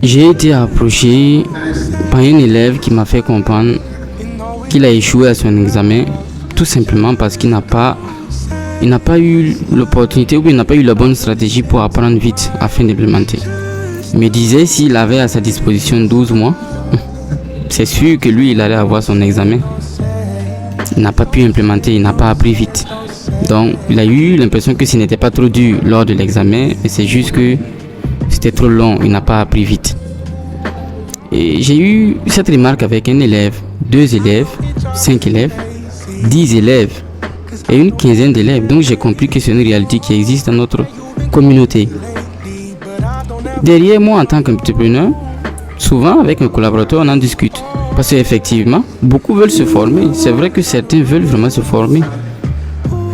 J'ai été approché par un élève qui m'a fait comprendre qu'il a échoué à son examen tout simplement parce qu'il n'a pas eu l'opportunité ou il n'a pas eu la bonne stratégie pour apprendre vite afin d'implémenter. Il me disait s'il avait à sa disposition 12 mois, c'est sûr que lui il allait avoir son examen. Il n'a pas pu implémenter, il n'a pas appris vite. Donc il a eu l'impression que ce n'était pas trop dur lors de l'examen, mais c'est juste que c'était trop long, il n'a pas appris vite. Et j'ai eu cette remarque avec un élève, 2 élèves, 5 élèves, 10 élèves et une quinzaine d'élèves. Donc j'ai compris que c'est une réalité qui existe dans notre communauté. Derrière moi en tant qu'entrepreneur, souvent avec mes collaborateurs on en discute. Parce qu'effectivement, beaucoup veulent se former. C'est vrai que certains veulent vraiment se former.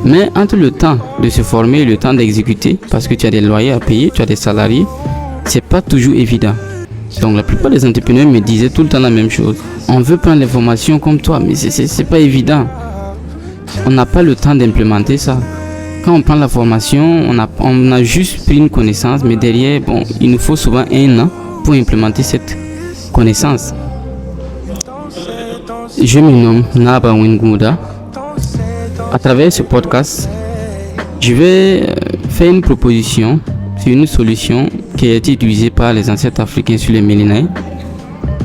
Mais entre le temps de se former et le temps d'exécuter, parce que tu as des loyers à payer, tu as des salariés, c'est pas toujours évident. Donc la plupart des entrepreneurs me disaient tout le temps la même chose. On veut prendre les formations comme toi, mais c'est pas évident. On n'a pas le temps d'implémenter ça. Quand on prend la formation, on a juste pris une connaissance, mais derrière, il nous faut souvent 1 an pour implémenter cette connaissance. Je me nomme Naba Wingouda. À travers ce podcast, je vais faire une proposition sur une solution qui a été utilisée par les ancêtres africains sur les millénaires.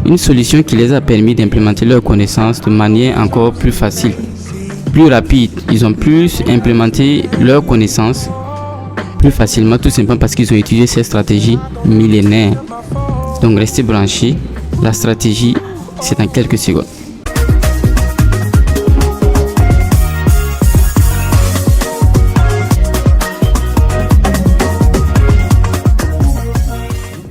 Une solution qui les a permis d'implémenter leurs connaissances de manière encore plus facile, plus rapide. Ils ont plus implémenté leurs connaissances plus facilement, tout simplement parce qu'ils ont utilisé ces stratégies millénaires. Donc restez branchés, la stratégie c'est dans quelques secondes.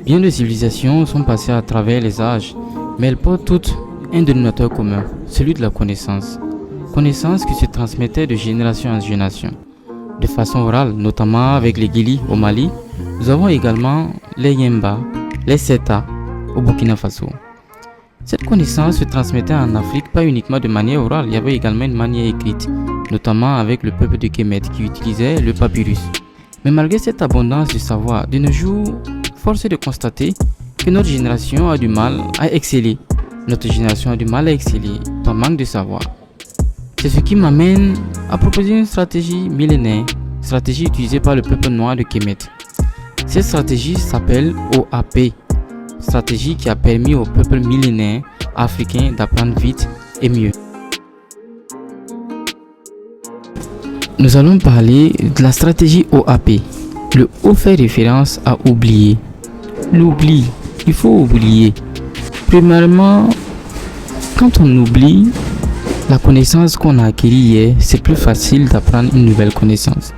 Bien de civilisations sont passées à travers les âges, mais elles portent toutes un dénominateur commun, celui de la connaissance. Connaissance qui se transmettait de génération en génération. De façon orale, notamment avec les Guili au Mali, nous avons également les Yemba, les Seta au Burkina Faso. Cette connaissance se transmettait en Afrique pas uniquement de manière orale, il y avait également une manière écrite, notamment avec le peuple de Kemet qui utilisait le papyrus. Mais malgré cette abondance de savoir, de nos jours, force est de constater que notre génération a du mal à exceller. Notre génération a du mal à exceller par manque de savoir. C'est ce qui m'amène à proposer une stratégie millénaire, stratégie utilisée par le peuple noir de Kemet. Cette stratégie s'appelle OAP, stratégie qui a permis au peuple millénaire africain d'apprendre vite et mieux. Nous allons parler de la stratégie OAP. Le O fait référence à oublier. L'oubli, il faut oublier. Premièrement, quand on oublie la connaissance qu'on a acquise hier, c'est plus facile d'apprendre une nouvelle connaissance.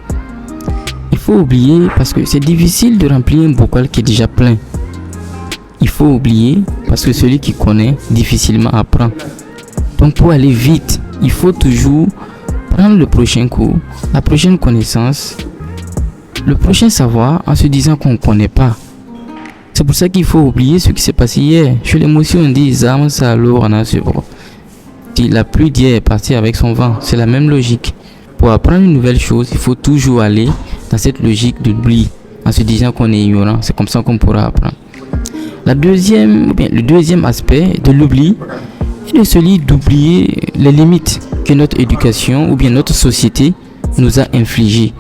Il faut oublier parce que c'est difficile de remplir un bocal qui est déjà plein. Il faut oublier parce que celui qui connaît difficilement apprend. Donc pour aller vite, il faut toujours prendre le prochain cours, la prochaine connaissance, le prochain savoir en se disant qu'on ne connaît pas. C'est pour ça qu'il faut oublier ce qui s'est passé hier. Chez l'émotion, on dit Zam Salo Ranasuro. La pluie d'hier est partie avec son vent. C'est la même logique. Pour apprendre une nouvelle chose, il faut toujours aller dans cette logique de l'oubli en se disant qu'on est ignorant. C'est comme ça qu'on pourra apprendre. Le deuxième aspect de l'oubli est de celui d'oublier les limites que notre éducation ou bien notre société nous a infligées.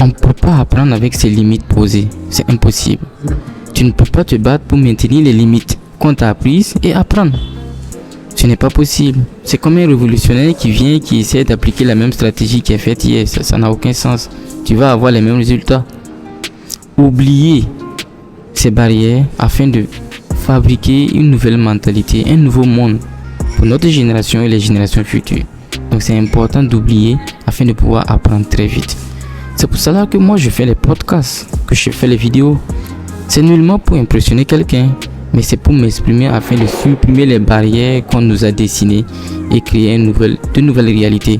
On ne peut pas apprendre avec ces limites posées. C'est impossible. Tu ne peux pas te battre pour maintenir les limites qu'on t'a apprises et apprendre. Ce n'est pas possible. C'est comme un révolutionnaire qui essaie d'appliquer la même stratégie qui est faite hier. Ça n'a aucun sens. Tu vas avoir les mêmes résultats. Oublier ces barrières afin de fabriquer une nouvelle mentalité, un nouveau monde pour notre génération et les générations futures. Donc c'est important d'oublier afin de pouvoir apprendre très vite. C'est pour cela que moi je fais les podcasts, que je fais les vidéos. C'est nullement pour impressionner quelqu'un, mais c'est pour m'exprimer afin de supprimer les barrières qu'on nous a dessinées et créer de nouvelles réalités.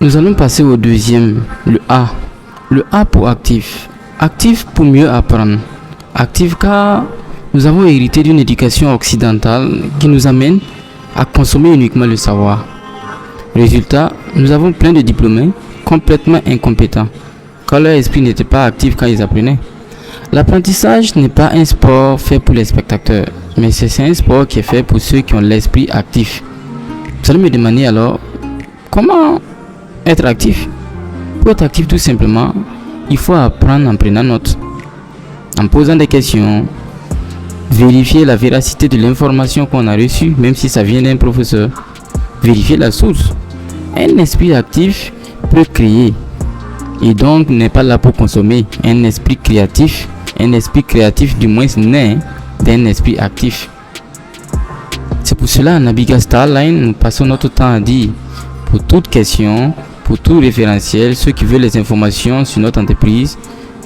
Nous allons passer au deuxième, le A. Le A pour actif. Actif pour mieux apprendre. Actif car nous avons hérité d'une éducation occidentale qui nous amène à consommer uniquement le savoir. Résultat, nous avons plein de diplômés complètement incompétents, car leur esprit n'était pas actif quand ils apprenaient. L'apprentissage n'est pas un sport fait pour les spectateurs, mais c'est un sport qui est fait pour ceux qui ont l'esprit actif. Vous allez me demander alors, comment être actif? Pour être actif, tout simplement, il faut apprendre en prenant note, en posant des questions, vérifier la véracité de l'information qu'on a reçue, même si ça vient d'un professeur, vérifier la source. Un esprit actif peut créer et donc n'est pas là pour consommer. Un esprit créatif du moins naît d'un esprit actif. C'est pour cela, à Nabiga Starline, nous passons notre temps à dire, pour toute question, pour tout référentiel, ceux qui veulent les informations sur notre entreprise,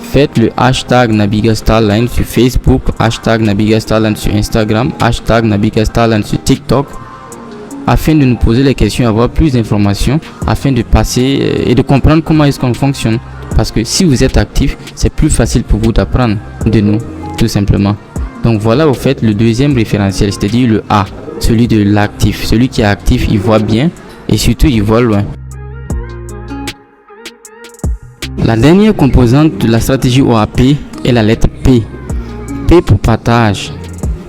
faites le hashtag Nabiga Starline sur Facebook, hashtag Nabiga Starline sur Instagram, hashtag Nabiga Starline sur TikTok, afin de nous poser les questions et avoir plus d'informations, afin de passer et de comprendre comment est-ce qu'on fonctionne. Parce que si vous êtes actif, c'est plus facile pour vous d'apprendre de nous, tout simplement. Donc voilà, au fait, le deuxième référentiel, c'est-à-dire le A, celui de l'actif. Celui qui est actif, il voit bien et surtout, il voit loin. La dernière composante de la stratégie OAP est la lettre P. P pour partage.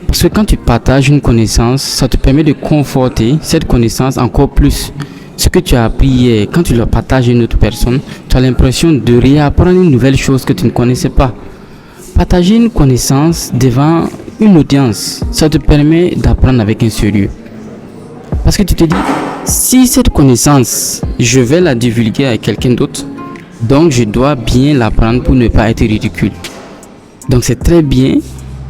Parce que quand tu partages une connaissance, ça te permet de conforter cette connaissance encore plus. Ce que tu as appris hier, quand tu le partages à une autre personne, tu as l'impression de réapprendre une nouvelle chose que tu ne connaissais pas. Partager une connaissance devant une audience, ça te permet d'apprendre avec un sérieux. Parce que tu te dis, si cette connaissance, je vais la divulguer à quelqu'un d'autre, donc je dois bien l'apprendre pour ne pas être ridicule. Donc c'est très bien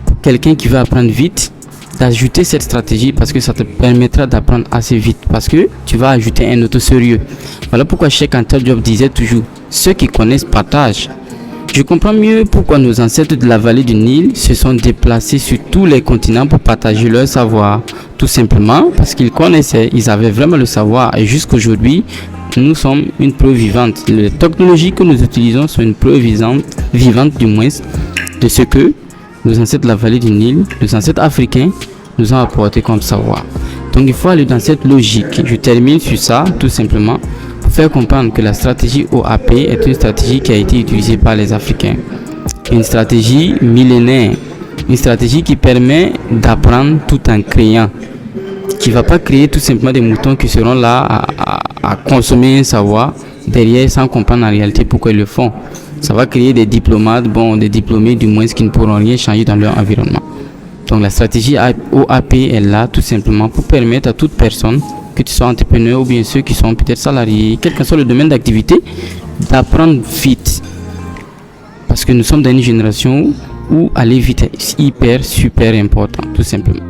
pour quelqu'un qui veut apprendre vite d'ajouter cette stratégie parce que ça te permettra d'apprendre assez vite parce que tu vas ajouter un autre sérieux. Voilà pourquoi Cheikh Anta Diop disait toujours, ceux qui connaissent partagent. Je comprends mieux pourquoi nos ancêtres de la vallée du Nil se sont déplacés sur tous les continents pour partager leur savoir. Tout simplement parce qu'ils connaissaient, ils avaient vraiment le savoir et jusqu'aujourd'hui, nous sommes une preuve vivante. Les technologies que nous utilisons sont une preuve vivante du moins de ce que nos ancêtres de la vallée du Nil, nos ancêtres africains nous ont apporté comme savoir. Donc il faut aller dans cette logique. Je termine sur ça tout simplement pour faire comprendre que la stratégie OAP est une stratégie qui a été utilisée par les Africains. Une stratégie millénaire, une stratégie qui permet d'apprendre tout en créant, qui ne va pas créer tout simplement des moutons qui seront là à consommer un savoir derrière sans comprendre en réalité pourquoi ils le font. Ça va créer des diplomates, des diplômés du moins qui ne pourront rien changer dans leur environnement. Donc la stratégie OAP est là tout simplement pour permettre à toute personne, que tu sois entrepreneur ou bien ceux qui sont peut-être salariés, quel que soit le domaine d'activité, d'apprendre vite. Parce que nous sommes dans une génération où aller vite est super important, tout simplement.